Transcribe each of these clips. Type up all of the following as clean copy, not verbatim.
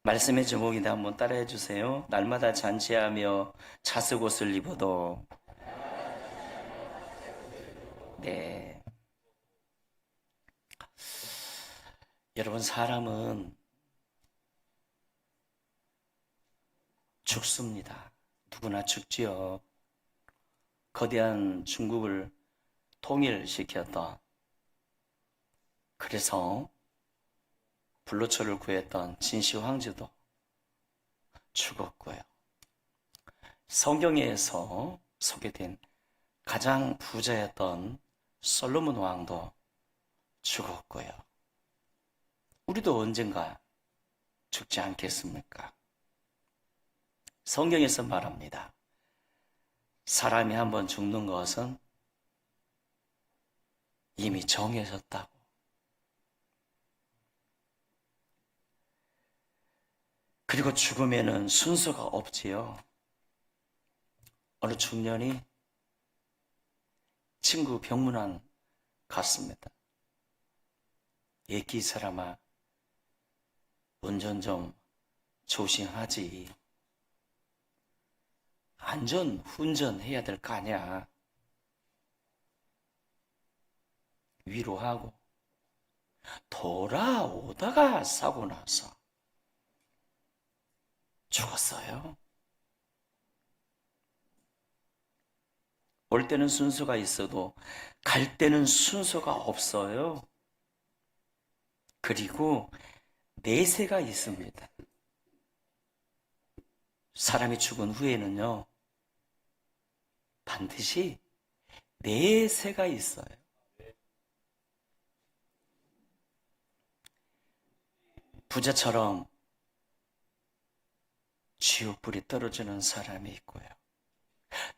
말씀의 제목인데 한번 따라해 주세요. 날마다 잔치하며 자색 옷을 입어도. 네. 여러분, 사람은 죽습니다. 누구나 죽지요. 거대한 중국을 통일시켰던, 그래서 불로초를 구했던 진시 황제도 죽었고요. 성경에서 소개된 가장 부자였던 솔로몬 왕도 죽었고요. 우리도 언젠가 죽지 않겠습니까? 성경에서 말합니다. 사람이 한번 죽는 것은 이미 정해졌다고. 그리고 죽으면은 순서가 없지요. 어느 중년이 친구 병문안 갔습니다. 얘기 사람아, 운전 좀 조심하지. 안전 운전해야 될 거 아니야. 위로하고 돌아오다가 사고 나서 죽었어요. 올 때는 순서가 있어도 갈 때는 순서가 없어요. 그리고 내세가 있습니다. 사람이 죽은 후에는요, 반드시 내세가 있어요. 부자처럼 지옥불이 떨어지는 사람이 있고요.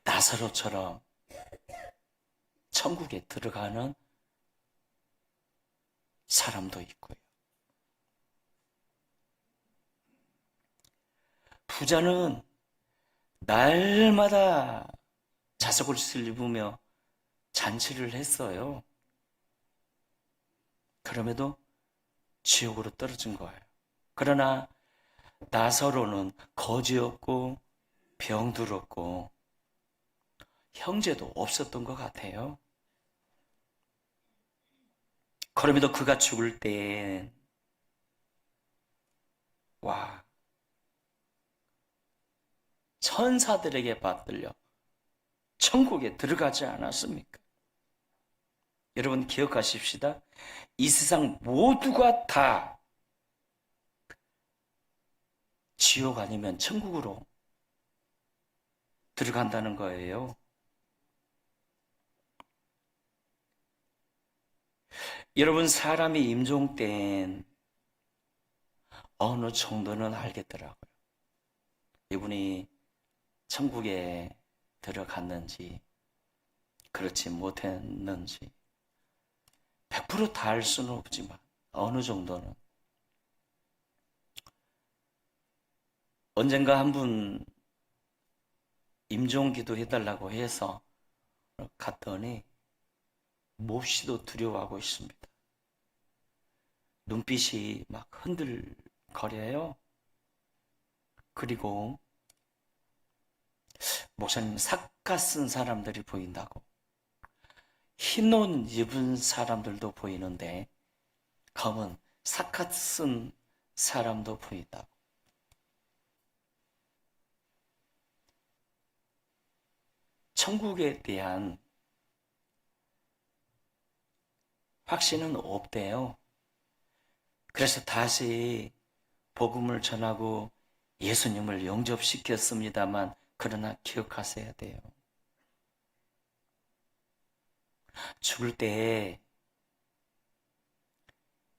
나사로처럼 천국에 들어가는 사람도 있고요. 부자는 날마다 자석옷을 입으며 잔치를 했어요. 그럼에도 지옥으로 떨어진 거예요. 그러나 나사로는 거지였고 병들었고 형제도 없었던 것 같아요. 그럼에도 그가 죽을 때, 와, 천사들에게 받들려 천국에 들어가지 않았습니까? 여러분 기억하십시다. 이 세상 모두가 다 지옥 아니면 천국으로 들어간다는 거예요. 여러분, 사람이 임종된 어느 정도는 알겠더라고요. 이분이 천국에 들어갔는지 그렇지 못했는지 100%다 알 수는 없지만 어느 정도는. 언젠가 한 분 임종기도 해달라고 해서 갔더니 몹시도 두려워하고 있습니다. 눈빛이 막 흔들거려요. 그리고 목사님, 삭가 쓴 사람들이 보인다고. 흰 옷 입은 사람들도 보이는데 검은 삭가 쓴 사람도 보인다고. 천국에 대한 확신은 없대요. 그래서 다시 복음을 전하고 예수님을 영접시켰습니다만, 그러나 기억하셔야 돼요. 죽을 때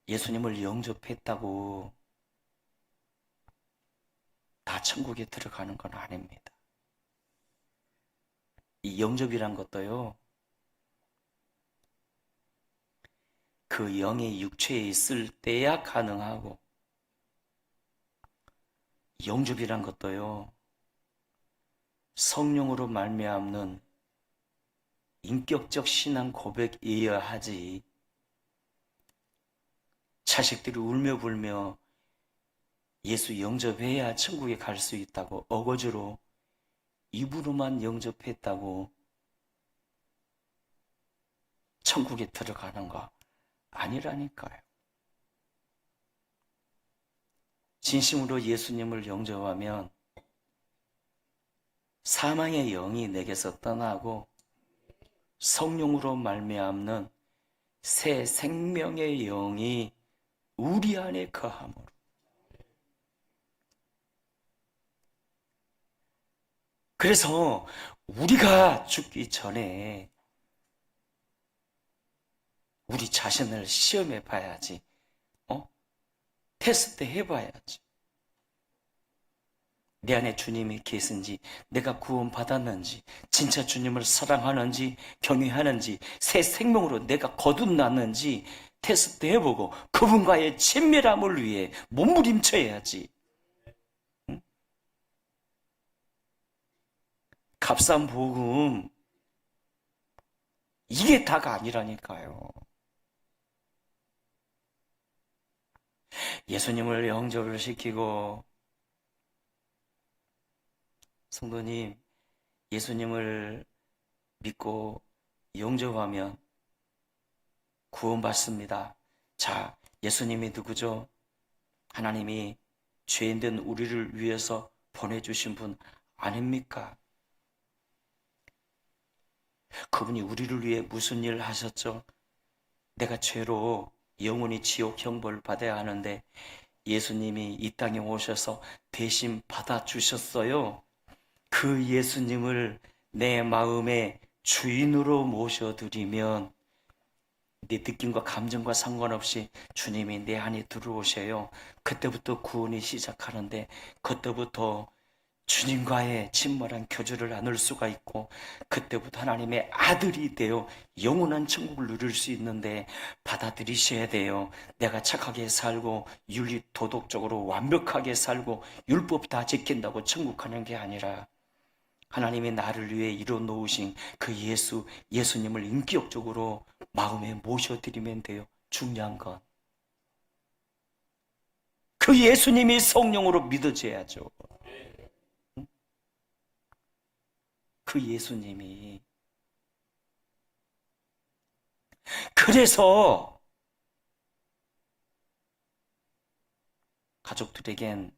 예수님을 영접했다고 다 천국에 들어가는 건 아닙니다. 이 영접이란 것도요, 그 영의 육체에 있을 때야 가능하고, 영접이란 것도요, 성령으로 말미암는 인격적 신앙 고백이어야 하지, 자식들이 울며 불며 예수 영접해야 천국에 갈 수 있다고 어거지로 입으로만 영접했다고 천국에 들어가는 거 아니라니까요. 진심으로 예수님을 영접하면 사망의 영이 내게서 떠나고 성령으로 말미암는 새 생명의 영이 우리 안에 거함으로, 그래서 우리가 죽기 전에 우리 자신을 시험해 봐야지. 테스트 해봐야지. 내 안에 주님이 계신지, 내가 구원받았는지, 진짜 주님을 사랑하는지, 경외하는지, 새 생명으로 내가 거듭났는지 테스트 해보고 그분과의 친밀함을 위해 몸부림쳐야지. 응? 값싼 복음, 이게 다가 아니라니까요. 예수님을 영접을 시키고, 성도님, 예수님을 믿고 영접하면 구원받습니다. 자, 예수님이 누구죠? 하나님이 죄인된 우리를 위해서 보내주신 분 아닙니까? 그분이 우리를 위해 무슨 일을 하셨죠? 내가 죄로 영원히 지옥 형벌을 받아야 하는데 예수님이 이 땅에 오셔서 대신 받아주셨어요. 그 예수님을 내 마음의 주인으로 모셔드리면 내 느낌과 감정과 상관없이 주님이 내 안에 들어오셔요. 그때부터 구원이 시작하는데, 그때부터 주님과의 친밀한 교제를 나눌 수가 있고, 그때부터 하나님의 아들이 되어 영원한 천국을 누릴 수 있는데 받아들이셔야 돼요. 내가 착하게 살고 윤리 도덕적으로 완벽하게 살고 율법 다 지킨다고 천국 가는 게 아니라, 하나님이 나를 위해 이뤄 놓으신 그 예수님을 인격적으로 마음에 모셔드리면 돼요. 중요한 건 그 예수님이 성령으로 믿어져야죠. 그 예수님이. 그래서 가족들에겐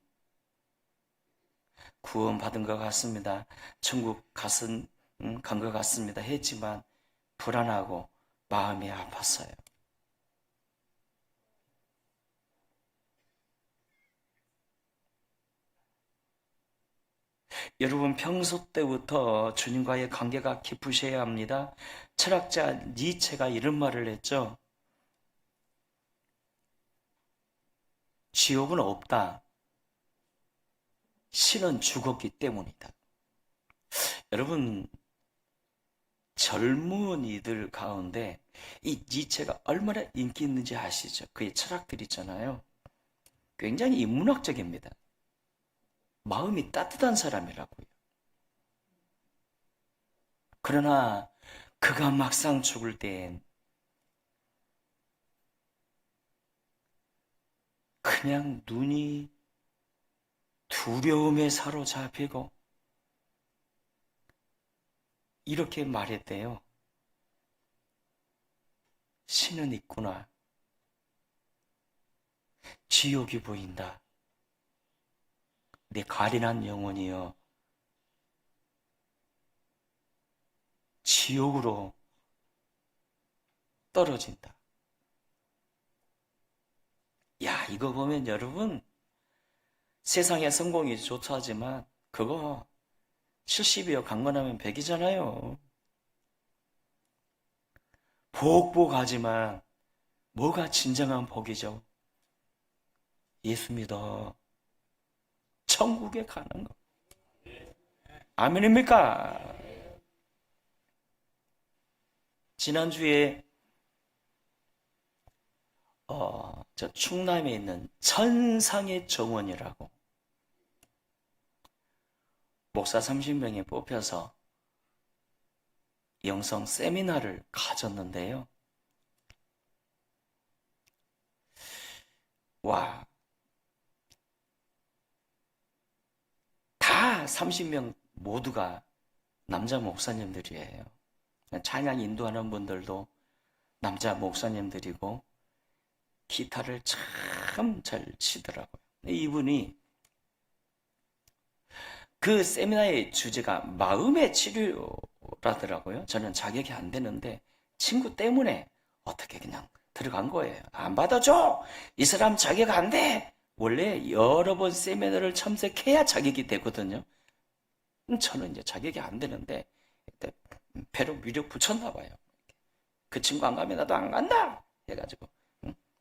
구원받은 것 같습니다. 천국 간 것 같습니다. 했지만 불안하고 마음이 아팠어요. 여러분, 평소 때부터 주님과의 관계가 깊으셔야 합니다. 철학자 니체가 이런 말을 했죠. 지옥은 없다. 신은 죽었기 때문이다. 여러분, 젊은이들 가운데 이 니체가 얼마나 인기 있는지 아시죠? 그의 철학들 있잖아요. 굉장히 인문학적입니다. 마음이 따뜻한 사람이라고요. 그러나 그가 막상 죽을 땐 그냥 눈이 두려움에 사로잡히고 이렇게 말했대요. 신은 있구나. 지옥이 보인다. 내 가련한 영혼이여, 지옥으로 떨어진다. 야, 이거 보면 여러분, 세상의 성공이 좋다 하지만 그거 70이요 강건하면 100이잖아요. 복복하지만 뭐가 진정한 복이죠? 예수 믿어 천국에 가는 거. 아멘입니까? 지난주에 저 충남에 있는 천상의 정원이라고 목사 30명이 뽑혀서 영성 세미나를 가졌는데요. 와, 다 30명 모두가 남자 목사님들이에요. 찬양 인도하는 분들도 남자 목사님들이고 기타를 참 잘 치더라고요. 이분이 그 세미나의 주제가 마음의 치료라더라고요. 저는 자격이 안 되는데 친구 때문에 어떻게 그냥 들어간 거예요. 안 받아줘! 이 사람 자격 안 돼! 원래 여러 번 세미나를 참석해야 자격이 되거든요. 저는 이제 자격이 안 되는데 배로 위력 붙였나 봐요. 그 친구 안 가면 나도 안 간다! 해가지고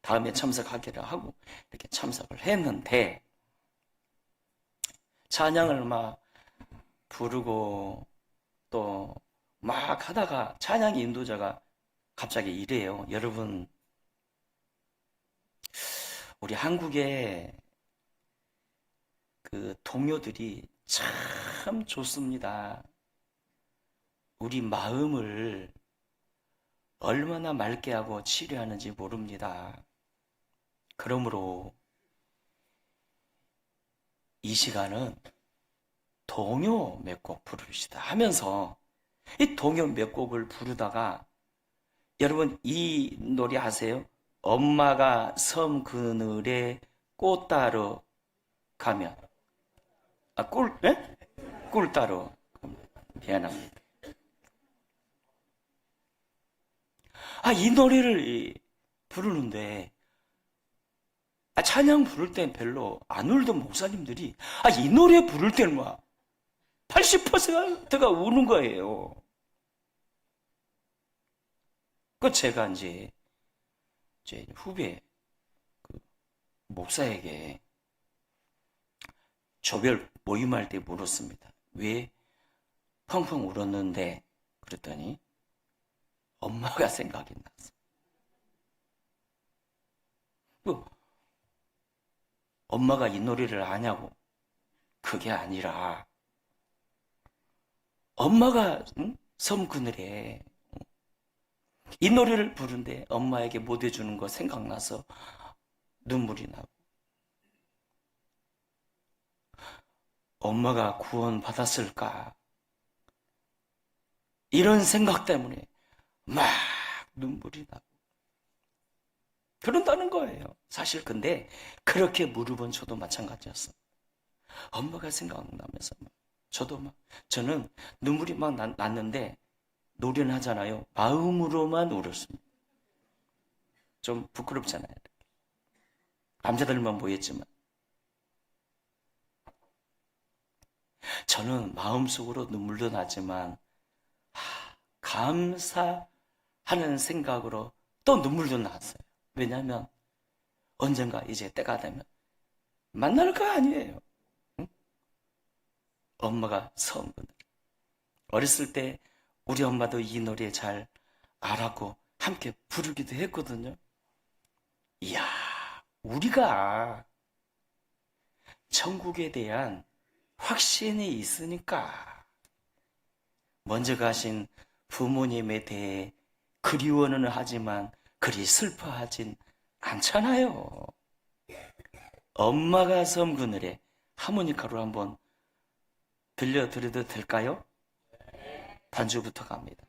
다음에 참석하기로 하고 이렇게 참석을 했는데 찬양을 막 부르고 또 막 하다가 찬양 인도자가 갑자기 이래요. 여러분, 우리 한국의 그 동요들이 참 좋습니다. 우리 마음을 얼마나 맑게 하고 치료하는지 모릅니다. 그러므로 이 시간은 동요 몇 곡 부르시다 하면서 이 동요 몇 곡을 부르다가 여러분 이 노래 아세요? 엄마가 섬 그늘에 꽃 따러 가면 꿀 따러 미안합니다. 이 노래를 부르는데 찬양 부를 땐 별로 안 울던 목사님들이 이 노래 부를 때는 막 80%가 우는 거예요. 제가 이제 후배 목사에게 조별 모임할 때 물었습니다. 왜 펑펑 울었는데? 그랬더니 엄마가 생각이 났어. 엄마가 이 노래를 아냐고? 그게 아니라 엄마가 섬 그늘에 이 노래를 부른데 엄마에게 못 해주는 거 생각나서 눈물이 나고 엄마가 구원 받았을까? 이런 생각 때문에 막 눈물이 나고 그런다는 거예요. 사실 근데 그렇게 무릎은 저도 마찬가지였어. 엄마가 생각나면서 저는 눈물이 막 났는데 노래는 하잖아요. 마음으로만 울었습니다. 좀 부끄럽잖아요. 남자들만 모였지만 저는 마음속으로 눈물도 나지만 감사하는 생각으로 또 눈물도 났어요. 왜냐하면 언젠가 이제 때가 되면 만날 거 아니에요. 응? 엄마가 섬 그늘. 어렸을 때 우리 엄마도 이 노래 잘 알았고 함께 부르기도 했거든요. 이야, 우리가 천국에 대한 확신이 있으니까 먼저 가신 부모님에 대해 그리워는 하지만 그리 슬퍼하진 않잖아요. 엄마가 섬 그늘에 하모니카로 한번 들려드려도 될까요? 반주부터 갑니다.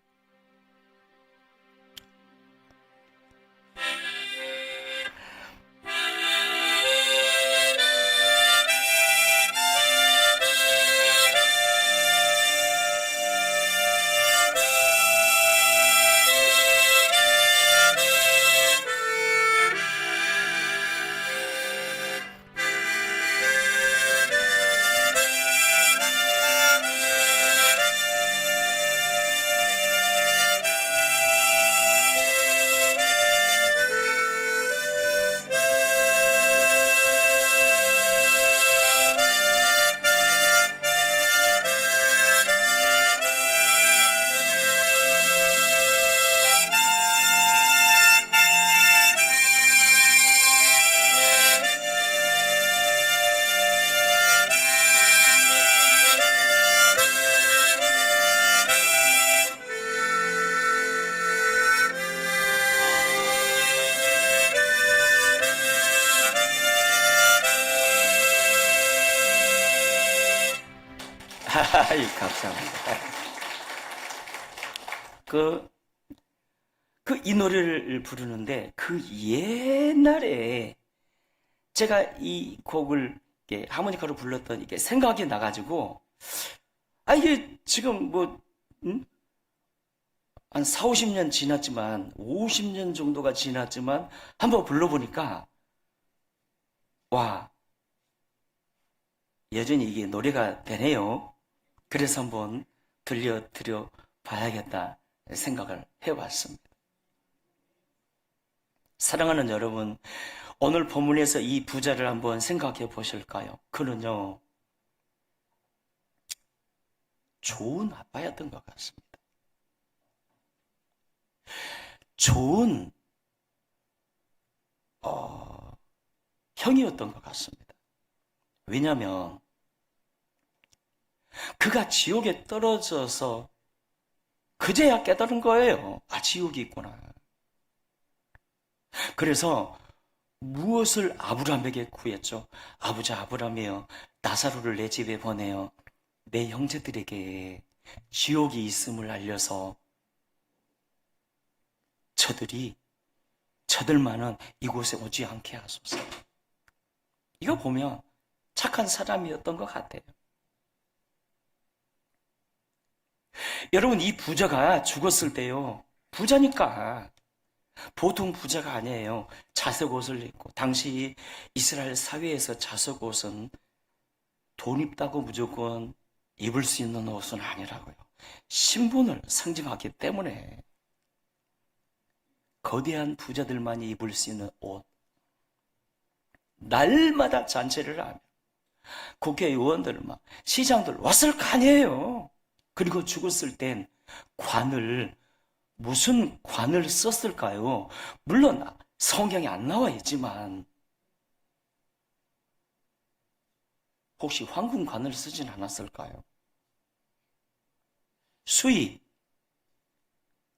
아이, 감사합니다. 그, 이 노래를 부르는데, 그 옛날에 제가 이 곡을 이렇게 하모니카로 불렀던 이게 생각이 나가지고, 이게 지금 뭐, 음? 한 4, 50년 지났지만, 50년 정도가 지났지만, 한번 불러보니까, 와, 여전히 이게 노래가 되네요. 그래서 한번 들려드려 봐야겠다 생각을 해봤습니다. 사랑하는 여러분, 오늘 본문에서 이 부자를 한번 생각해 보실까요? 그는요, 좋은 아빠였던 것 같습니다. 좋은 형이었던 것 같습니다. 왜냐하면 그가 지옥에 떨어져서 그제야 깨달은 거예요. 지옥이 있구나. 그래서 무엇을 아브라함에게 구했죠? 아버지 아브라함이여, 나사로를 내 집에 보내어 내 형제들에게 지옥이 있음을 알려서 저들만은 이곳에 오지 않게 하소서. 이거 보면 착한 사람이었던 것 같아요. 여러분, 이 부자가 죽었을 때요, 부자니까 보통 부자가 아니에요. 자색 옷을 입고, 당시 이스라엘 사회에서 자색 옷은 돈 있다고 무조건 입을 수 있는 옷은 아니라고요. 신분을 상징하기 때문에 거대한 부자들만이 입을 수 있는 옷, 날마다 잔치를 하며 국회의원들, 시장들 왔을 거 아니에요. 그리고 죽었을 땐 무슨 관을 썼을까요? 물론 성경에 안 나와 있지만 혹시 황금관을 쓰진 않았을까요? 수의,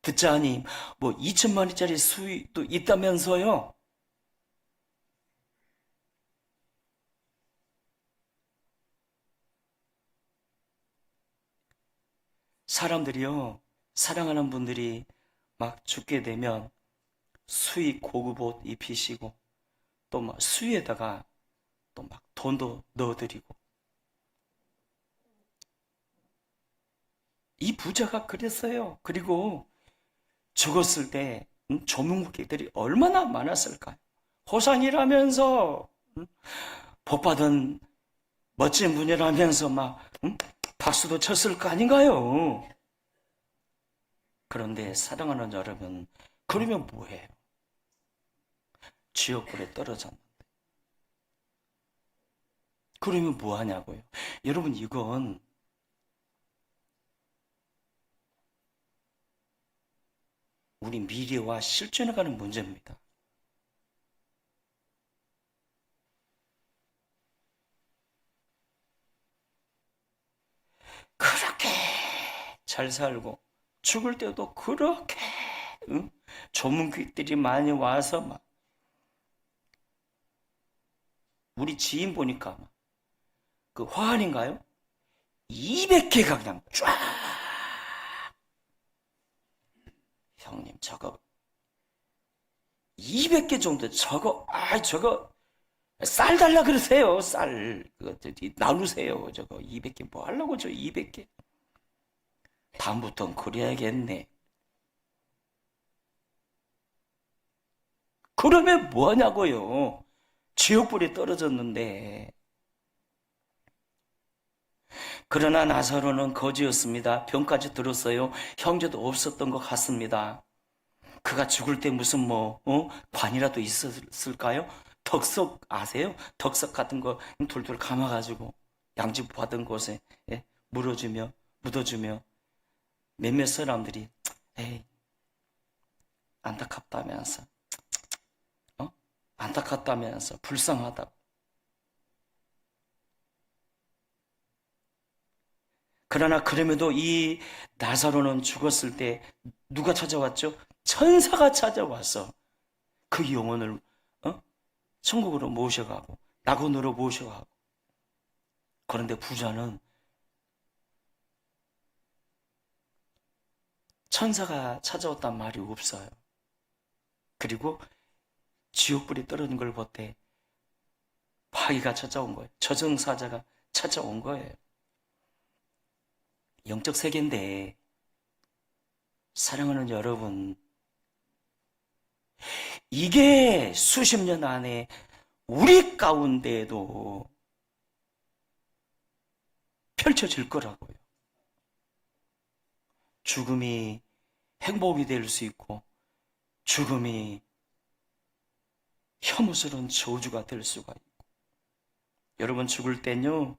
듣자니 2천만 원짜리 수의도 있다면서요? 사람들이요, 사랑하는 분들이 막 죽게 되면 수의 고급 옷 입히시고 또 수의에다가 또 돈도 넣어드리고, 이 부자가 그랬어요. 그리고 죽었을 때 조문객들이 얼마나 많았을까요? 호상이라면서 복받은 멋진 분이라면서 박수도 쳤을 거 아닌가요? 그런데 사랑하는 여러분, 그러면 뭐해요? 지옥불에 떨어졌는데. 그러면 뭐하냐고요? 여러분, 이건 우리 미래와 실존해가는 문제입니다. 그렇게 잘 살고 죽을 때도 그렇게 조문객들이 많이 와서 우리 지인 보니까 그 화환인가요? 200개가 그냥 쫙. 형님, 저거 200개 정도, 저거 쌀 달라 그러세요. 쌀 그거 나누세요. 저거 200개 뭐 하려고, 저 200개. 다음부턴 그래야겠네. 그러면 뭐 하냐고요? 지옥불에 떨어졌는데. 그러나 나사로는 거지였습니다. 병까지 들었어요. 형제도 없었던 것 같습니다. 그가 죽을 때 무슨 관이라도 있었을까요? 덕석 아세요? 덕석 같은 거 돌돌 감아가지고 양집 받은 곳에 묻어주며 몇몇 사람들이 에이, 안타깝다면서 안타깝다면서 불쌍하다고. 그러나 그럼에도 이 나사로는 죽었을 때 누가 찾아왔죠? 천사가 찾아와서 그 영혼을 천국으로 모셔가고 낙원으로 모셔가고. 그런데 부자는 천사가 찾아왔단 말이 없어요. 그리고 지옥불이 떨어진 걸 볼 때 마귀가 찾아온 거예요. 저승사자가 찾아온 거예요. 영적 세계인데, 사랑하는 여러분, 이게 수십 년 안에 우리 가운데에도 펼쳐질 거라고요. 죽음이 행복이 될 수 있고, 죽음이 혐오스러운 저주가 될 수가 있고. 여러분, 죽을 땐요,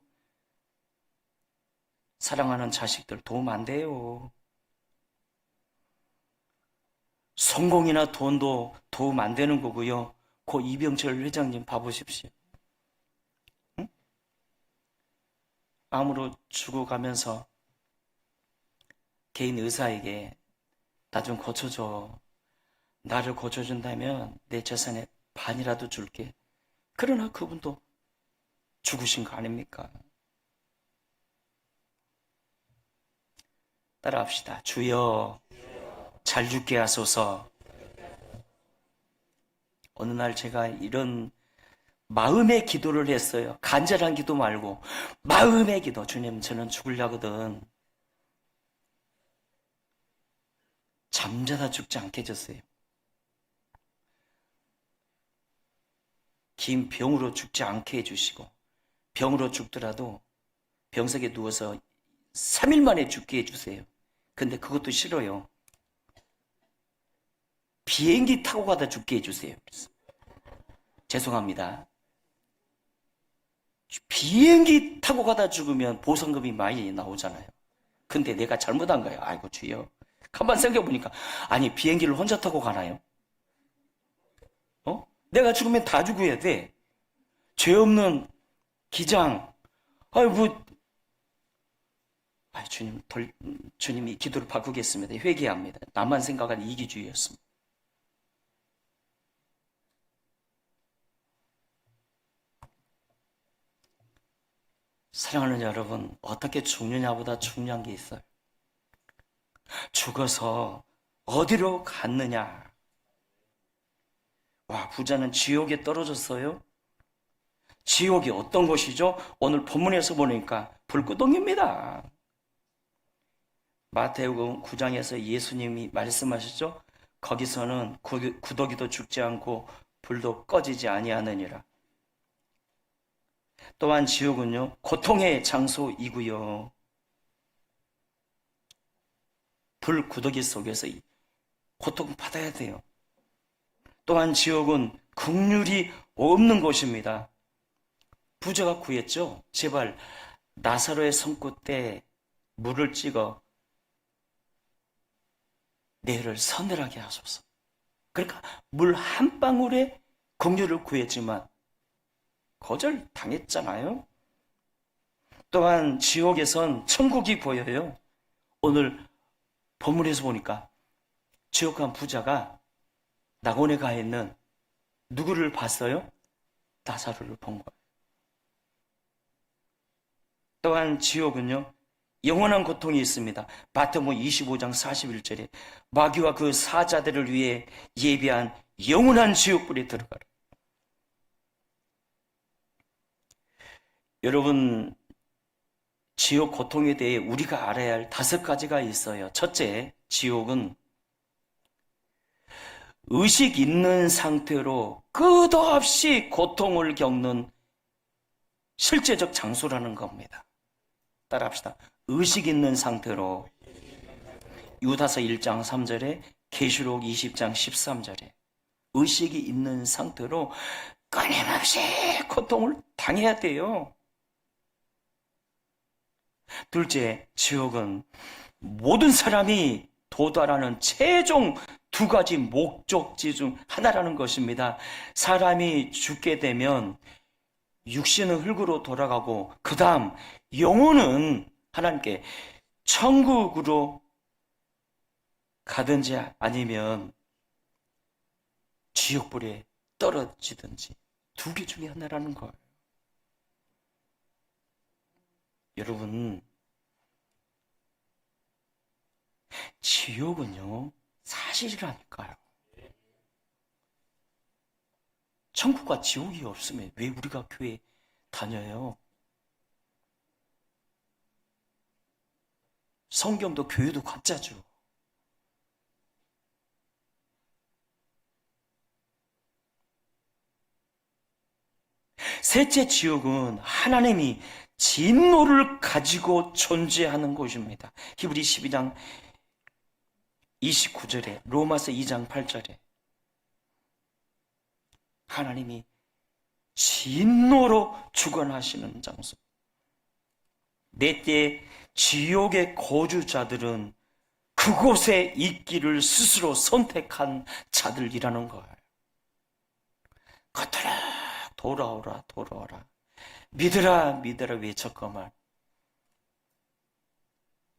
사랑하는 자식들 도움 안 돼요. 성공이나 돈도 도움 안 되는 거고요. 고 이병철 회장님 봐보십시오. 응? 암으로 죽어가면서 개인 의사에게 나 좀 고쳐줘. 나를 고쳐준다면 내 재산의 반이라도 줄게. 그러나 그분도 죽으신 거 아닙니까? 따라합시다. 주여 잘 죽게 하소서. 어느 날 제가 이런 마음의 기도를 했어요. 간절한 기도 말고 마음의 기도. 주님, 저는 죽으려거든. 잠자다 죽지 않게 해주세요. 긴 병으로 죽지 않게 해주시고, 병으로 죽더라도 병석에 누워서 3일 만에 죽게 해주세요. 근데 그것도 싫어요. 비행기 타고 가다 죽게 해주세요. 그래서. 죄송합니다. 비행기 타고 가다 죽으면 보상금이 많이 나오잖아요. 근데 내가 잘못한 거예요. 아이고 주여. 가만 생각해보니까, 아니 비행기를 혼자 타고 가나요? 내가 죽으면 다 죽어야 돼. 죄 없는 기장. 주님 이 기도를 바꾸겠습니다. 회개합니다. 나만 생각하는 이기주의였습니다. 사랑하는 여러분, 어떻게 죽느냐보다 중요한 게 있어요. 죽어서 어디로 갔느냐. 와, 부자는 지옥에 떨어졌어요. 지옥이 어떤 곳이죠? 오늘 본문에서 보니까 불구덩이입니다. 마태복음 9장에서 예수님이 말씀하셨죠? 거기서는 구더기도 죽지 않고 불도 꺼지지 아니하느니라. 또한 지옥은요, 고통의 장소이고요. 불 구더기 속에서 고통받아야 돼요. 또한 지옥은 긍휼이 없는 곳입니다. 부자가 구했죠. 제발 나사로의 손끝에 물을 찍어 내 혀를 서늘하게 하소서. 그러니까 물 한 방울에 긍휼을 구했지만 거절 당했잖아요. 또한 지옥에선 천국이 보여요. 오늘 본문에서 보니까 지옥 간 부자가 낙원에 가 있는 누구를 봤어요? 나사로를 본 거예요. 또한 지옥은요, 영원한 고통이 있습니다. 마태복음 25장 41절에 마귀와 그 사자들을 위해 예비한 영원한 지옥불에 들어가라. 여러분, 지옥 고통에 대해 우리가 알아야 할 5가지가 있어요. 첫째, 지옥은 의식 있는 상태로 끝없이 고통을 겪는 실제적 장소라는 겁니다. 따라합시다. 의식 있는 상태로. 유다서 1장 3절에 계시록 20장 13절에 의식이 있는 상태로 끊임없이 고통을 당해야 돼요. 둘째, 지옥은 모든 사람이 도달하는 최종 2가지 목적지 중 하나라는 것입니다. 사람이 죽게 되면 육신은 흙으로 돌아가고 그 다음 영혼은 하나님께 천국으로 가든지 아니면 지옥불에 떨어지든지 2개 중에 하나라는 거예요. 여러분, 지옥은요, 사실이라니까요. 천국과 지옥이 없으면 왜 우리가 교회 다녀요? 성경도 교회도 가짜죠. 셋째 지옥은 하나님이 진노를 가지고 존재하는 곳입니다. 히브리 12장 29절에, 로마서 2장 8절에 하나님이 진노로 주관하시는 장소. 넷째, 지옥의 거주자들은 그곳에 있기를 스스로 선택한 자들이라는 거예요. 겉으로 돌아오라 돌아오라, 믿으라 믿으라 외쳤건만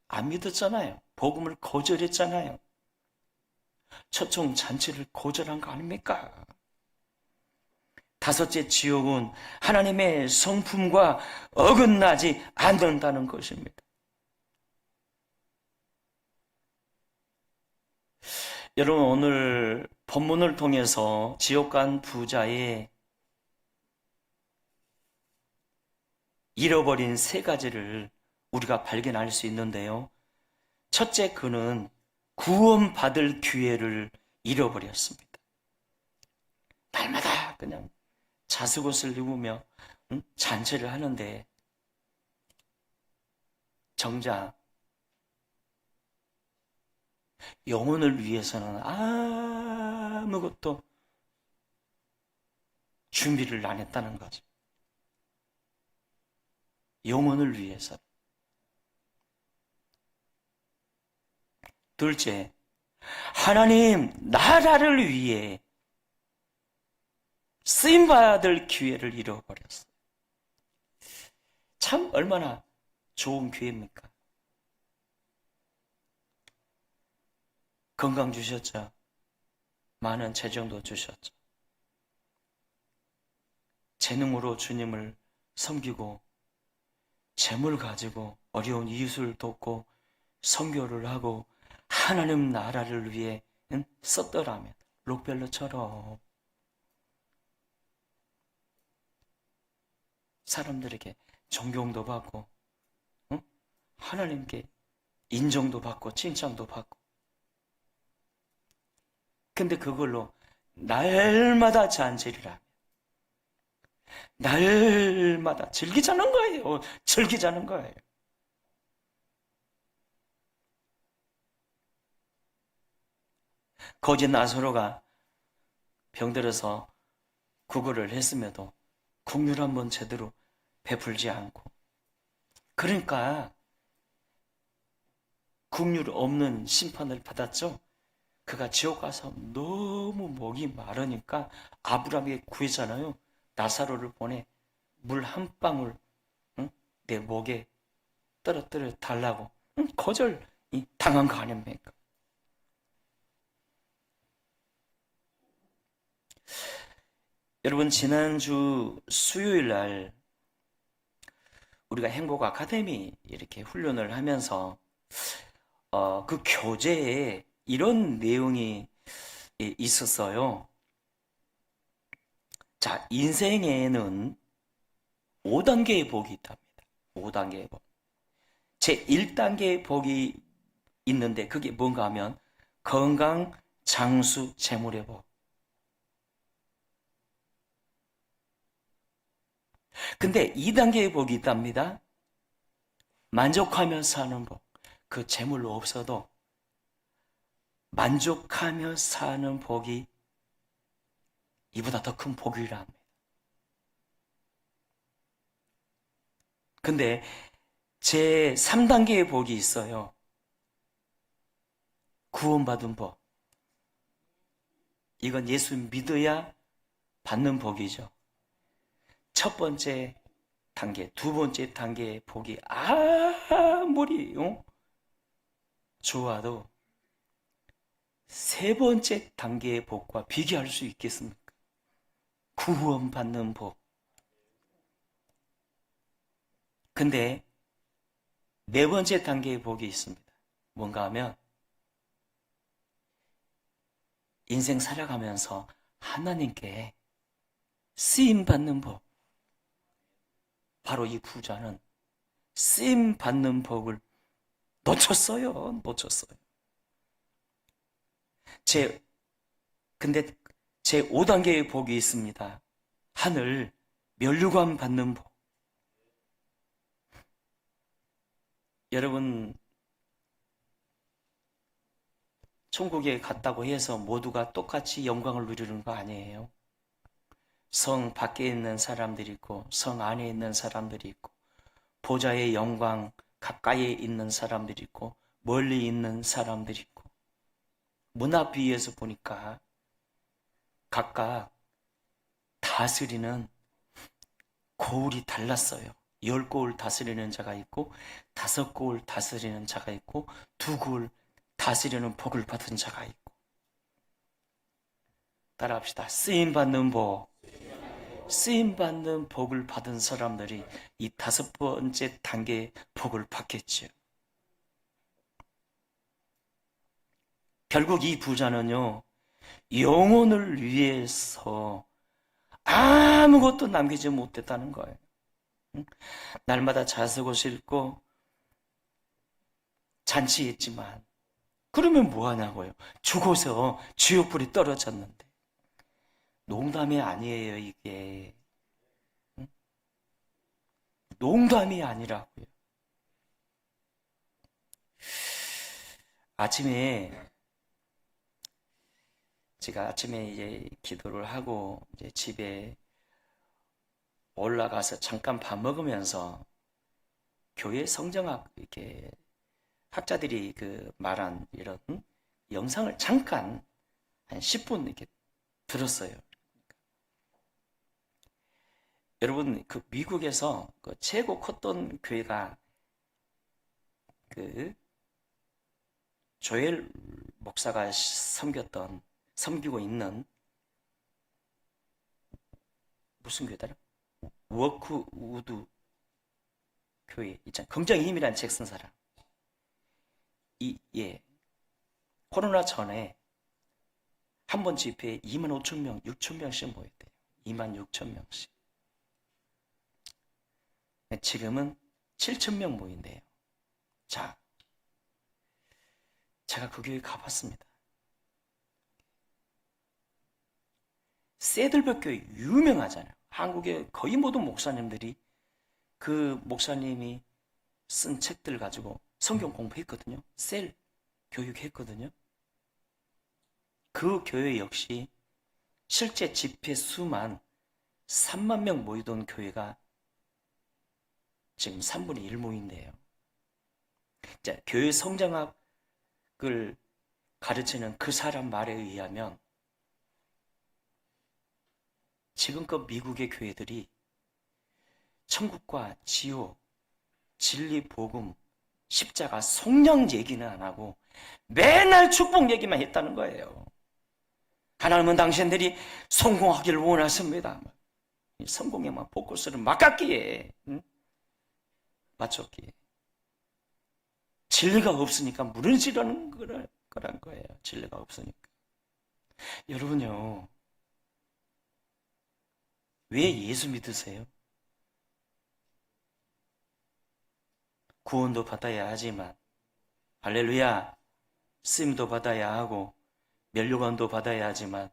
안 믿었잖아요. 복음을 거절했잖아요. 초청 잔치를 거절한 거 아닙니까? 다섯째 지옥은 하나님의 성품과 어긋나지 않는다는 것입니다. 여러분, 오늘 본문을 통해서 지옥 간 부자의 잃어버린 세 가지를 우리가 발견할 수 있는데요. 첫째, 그는 구원받을 기회를 잃어버렸습니다. 날마다 그냥 자숙옷을 입으며 잔치를 하는데 정작 영혼을 위해서는 아무것도 준비를 안 했다는 거죠. 영혼을 위해서. 둘째, 하나님 나라를 위해 쓰임받을 기회를 잃어버렸어요. 참 얼마나 좋은 기회입니까? 건강 주셨죠. 많은 재정도 주셨죠. 재능으로 주님을 섬기고 재물 가지고 어려운 이웃을 돕고 선교를 하고 하나님 나라를 위해 썼더라면 록펠러처럼 사람들에게 존경도 받고 하나님께 인정도 받고 칭찬도 받고, 근데 그걸로 날마다 잔치를 하면 날마다 즐기자는 거예요. 즐기자는 거예요. 거짓 나사로가 병들어서 구걸을 했음에도 국률 한번 제대로 베풀지 않고, 그러니까 국률 없는 심판을 받았죠. 그가 지옥 가서 너무 목이 마르니까 아브라함에게 구했잖아요. 나사로를 보내 물 한 방울 내 목에 떨어뜨려 달라고 거절 당한 거 아닙니까? 여러분, 지난주 수요일 날 우리가 행복 아카데미 이렇게 훈련을 하면서 그 교재에 이런 내용이 있었어요. 자, 인생에는 5단계의 복이 있답니다. 5단계의 복. 제 1단계의 복이 있는데 그게 뭔가 하면 건강, 장수, 재물의 복. 근데 2단계의 복이 있답니다. 만족하며 사는 복. 그 재물로 없어도 만족하며 사는 복이 이보다 더 큰 복이라 합니다. 근데 제 3단계의 복이 있어요. 구원받은 복. 이건 예수 믿어야 받는 복이죠. 첫 번째 단계, 두 번째 단계의 복이 아무리 좋아도 세 번째 단계의 복과 비교할 수 있겠습니까? 구원받는 복. 근데 네 번째 단계의 복이 있습니다. 뭔가 하면 인생 살아가면서 하나님께 쓰임받는 복, 바로 이 부자는 쓰임받는 복을 놓쳤어요. 근데 제 5단계의 복이 있습니다. 하늘 면류관 받는 복. 여러분, 천국에 갔다고 해서 모두가 똑같이 영광을 누리는 거 아니에요. 성 밖에 있는 사람들이 있고 성 안에 있는 사람들이 있고 보좌의 영광 가까이에 있는 사람들이 있고 멀리 있는 사람들이 있고 문 앞 위에서 보니까 각각 다스리는 고울이 달랐어요. 10고울 다스리는 자가 있고 5고울 다스리는 자가 있고 2고울 다스리는 복을 받은 자가 있고. 따라합시다. 쓰임받는 복. 쓰임받는 복을 받은 사람들이 이 5번째 단계의 복을 받겠죠. 결국 이 부자는요, 영혼을 위해서 아무것도 남기지 못했다는 거예요. 날마다 자쓰고 싣고 잔치했지만 그러면 뭐 하냐고요. 죽어서 지옥불이 떨어졌는데. 농담이 아니에요, 이게. 농담이 아니라고요. 제가 아침에 이제 기도를 하고 이제 집에 올라가서 잠깐 밥 먹으면서 교회 성경학 이렇게 학자들이 그 말한 이런 영상을 잠깐 한 10분 이렇게 들었어요. 여러분, 그 미국에서 그 최고 컸던 교회가 그 조엘 목사가 섬기고 있는 무슨 교회더라? 워크우드 교회 있잖아요. 긍정의 힘이라는 책 쓴 사람. 코로나 전에 한 번 집회에 25,000명, 6,000명씩 모였대요. 26,000명씩. 지금은 7,000명 모인대요. 자, 제가 그 교회 가봤습니다. 새들벽교회 유명하잖아요. 한국의 거의 모든 목사님들이 그 목사님이 쓴 책들 가지고 성경 공부했거든요. 셀 교육했거든요. 그 교회 역시 실제 집회 수만 3만 명 모이던 교회가 지금 3분의 1 모인대요. 자, 교회 성장학을 가르치는 그 사람 말에 의하면 지금껏 미국의 교회들이 천국과 지옥, 진리, 복음, 십자가, 성령 얘기는 안 하고 맨날 축복 얘기만 했다는 거예요. 하나님은 당신들이 성공하기를 원하십니다. 성공에만 포커스를 막았기에, 맞췄기에. 진리가 없으니까 무너지려는 거란 거예요. 진리가 없으니까. 여러분요, 왜 예수 믿으세요? 구원도 받아야 하지만, 할렐루야, 쓰임도 받아야 하고 면류관도 받아야 하지만,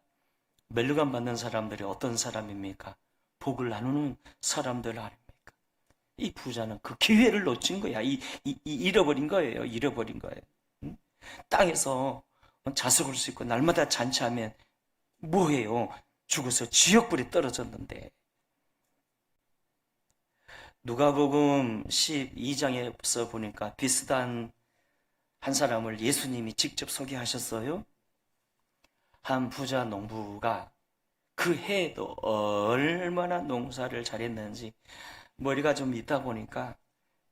면류관 받는 사람들이 어떤 사람입니까? 복을 나누는 사람들 아닙니까? 이 부자는 그 기회를 놓친 거야. 잃어버린 거예요. 잃어버린 거예요. 응? 땅에서 자석을 수 있고 날마다 잔치하면 뭐해요? 죽어서 지옥불에 떨어졌는데. 누가복음 12장에서 보니까 비슷한 한 사람을 예수님이 직접 소개하셨어요. 한 부자 농부가 그 해에도 얼마나 농사를 잘했는지 머리가 좀 있다 보니까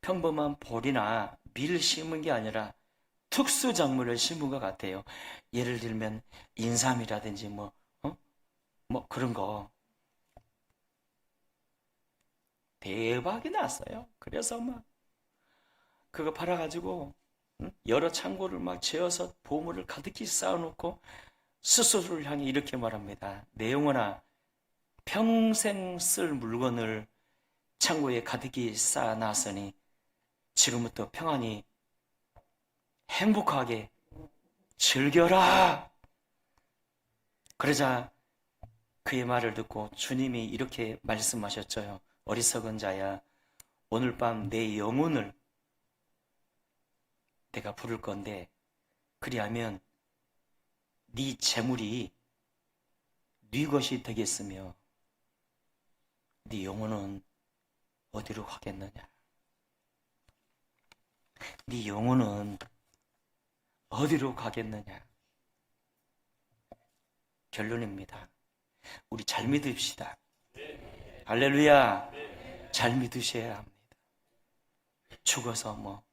평범한 보리나 밀 심은 게 아니라 특수 작물을 심은 것 같아요. 예를 들면 인삼이라든지 뭐 그런 거. 대박이 났어요. 그래서 막 그거 팔아가지고 여러 창고를 막 채워서 보물을 가득히 쌓아놓고 스스로를 향해 이렇게 말합니다. 내 영혼아, 평생 쓸 물건을 창고에 가득히 쌓아놨으니 지금부터 평안히 행복하게 즐겨라. 그러자 그의 말을 듣고 주님이 이렇게 말씀하셨죠. 어리석은 자야, 오늘 밤 내 영혼을 내가 부를 건데 그리하면 네 재물이 네 것이 되겠으며 네 영혼은 어디로 가겠느냐? 네 영혼은 어디로 가겠느냐? 결론입니다. 우리 잘 믿읍시다. 할렐루야. 잘 믿으셔야 합니다. 죽어서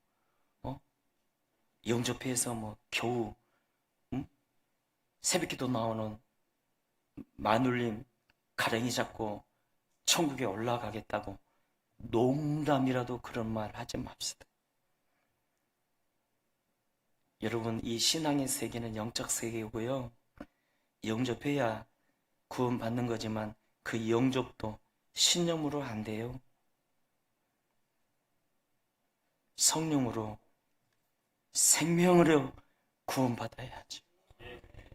영접해서 겨우 새벽기도 나오는 마눌님 가랭이 잡고 천국에 올라가겠다고 농담이라도 그런 말 하지 맙시다. 여러분, 이 신앙의 세계는 영적 세계고요. 영접해야 구원받는 거지만 그 영접도 신념으로 안 돼요. 성령으로, 생명으로 구원받아야지.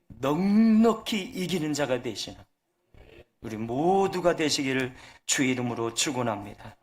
넉넉히 이기는 자가 되시는 우리 모두가 되시기를 주의 이름으로 축원합니다.